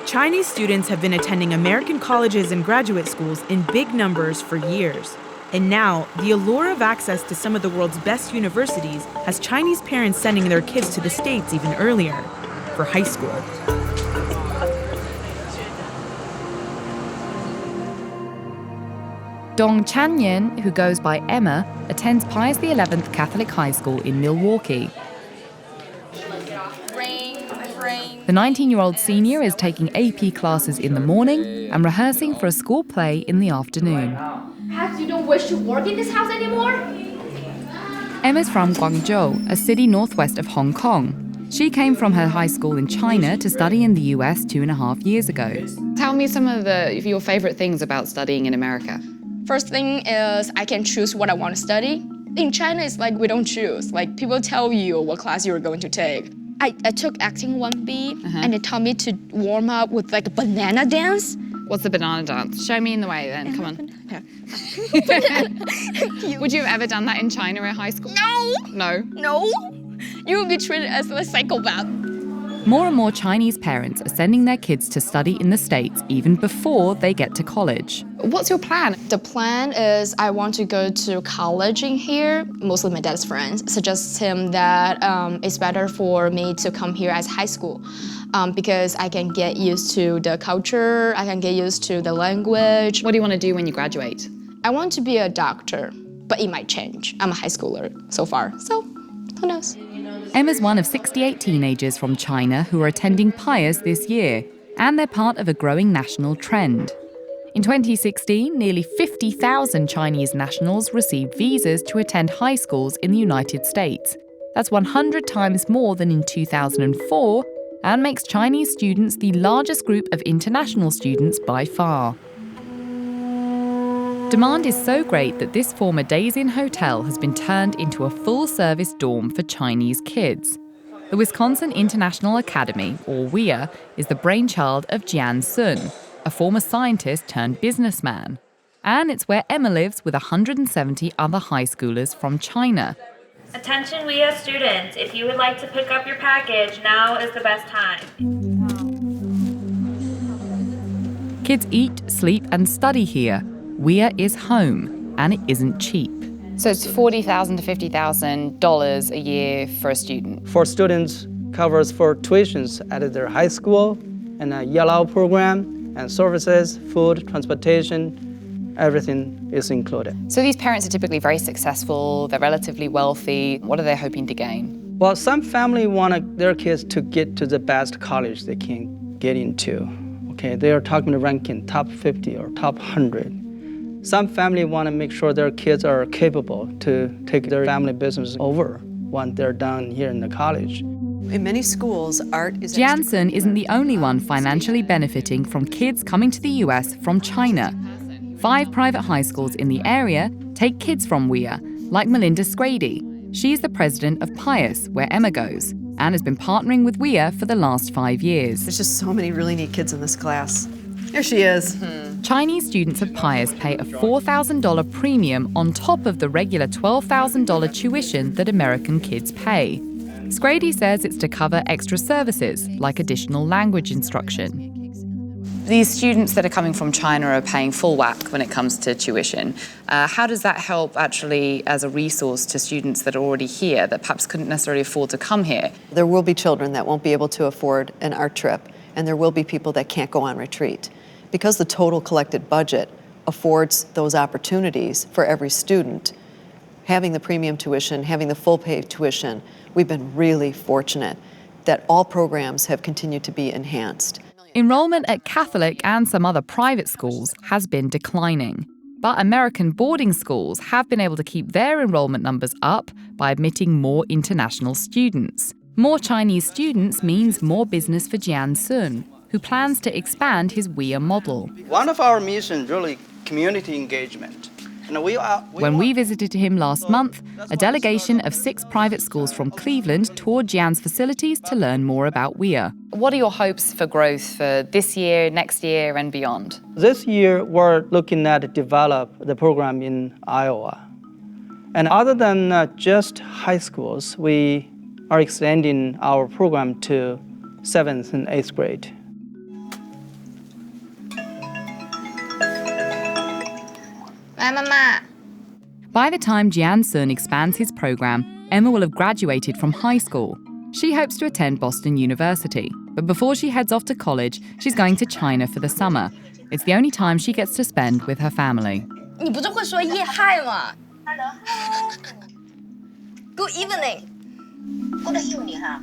Chinese students have been attending American colleges and graduate schools in big numbers for years. And now, the allure of access to some of the world's best universities has Chinese parents sending their kids to the States even earlier, for high school. Dong Chanyan, who goes by Emma, attends Pius XI Catholic High School in Milwaukee. The 19-year-old senior is taking AP classes in the morning and rehearsing for a school play in the afternoon. Perhaps you don't wish to work in this house anymore? Emma's from Guangzhou, a city northwest of Hong Kong. She came from her high school in China to study in the US 2.5 years ago. Tell me some of your favorite things about studying in America. First thing is I can choose what I want to study. In China, it's like we don't choose. Like people tell you what class you're going to take. I took acting 1B and they taught me to warm up with like a banana dance. What's the banana dance? Show me in the way then, come on. Would you have ever done that in China in high school? No. No? You will be treated as a psychopath. More and more Chinese parents are sending their kids to study in the States even before they get to college. What's your plan? The plan is I want to go to college in here. Mostly my dad's friends suggest him that it's better for me to come here as high school because I can get used to the culture, I can get used to the language. What do you want to do when you graduate? I want to be a doctor, but it might change. I'm a high schooler so far, so who knows? Emma's one of 68 teenagers from China who are attending Pius this year, and they're part of a growing national trend. In 2016, nearly 50,000 Chinese nationals received visas to attend high schools in the United States. That's 100 times more than in 2004, and makes Chinese students the largest group of international students by far. Demand is so great that this former Days Inn hotel has been turned into a full-service dorm for Chinese kids. The Wisconsin International Academy, or WIA, is the brainchild of Jian Sun, a former scientist turned businessman. And it's where Emma lives with 170 other high schoolers from China. Attention WIA students, if you would like to pick up your package, now is the best time. Kids eat, sleep, and study here. WIA is home, and it isn't cheap. So it's $40,000 to $50,000 a year for a student. For students, covers for tuitions at their high school and a yellow program and services, food, transportation, everything is included. So these parents are typically very successful, they're relatively wealthy. What are they hoping to gain? Well, some family want their kids to get to the best college they can get into. Okay, they are talking the ranking top 50 or top 100. Some family want to make sure their kids are capable to take their family business over when they're done here in the college. In many schools, art is... Jian Sun isn't the only one financially benefiting from kids coming to the US from China. 5 private high schools in the area take kids from WIA, like Melinda Scrady. She's the president of Pius, where Emma goes, and has been partnering with WIA for the last 5 years. There's just so many really neat kids in this class. There she is. Chinese students at Pius pay a $4,000 premium on top of the regular $12,000 tuition that American kids pay. Scrady says it's to cover extra services, like additional language instruction. These students that are coming from China are paying full whack when it comes to tuition. How does that help actually as a resource to students that are already here that perhaps couldn't necessarily afford to come here? There will be children that won't be able to afford an art trip, and there will be people that can't go on retreat. Because the total collected budget affords those opportunities for every student, having the premium tuition, having the full pay tuition, we've been really fortunate that all programs have continued to be enhanced. Enrollment at Catholic and some other private schools has been declining. But American boarding schools have been able to keep their enrollment numbers up by admitting more international students. More Chinese students means more business for Jian Sun, who plans to expand his WIA model. One of our missions really community engagement. And when we visited him last month, a delegation of 6 private schools from Cleveland toured Jian's facilities to learn more about WIA. What are your hopes for growth for this year, next year, and beyond? This year, we're looking at develop the program in Iowa. And other than just high schools, we are extending our program to 7th and 8th grade. 妈妈。 By the time Jiansun expands his program, Emma will have graduated from high school. She hopes to attend Boston University, but before she heads off to college, she's going to China for the summer. It's the only time she gets to spend with her family. 你不是会说夜嗨吗 ？Hello. Good evening. Good evening 哈。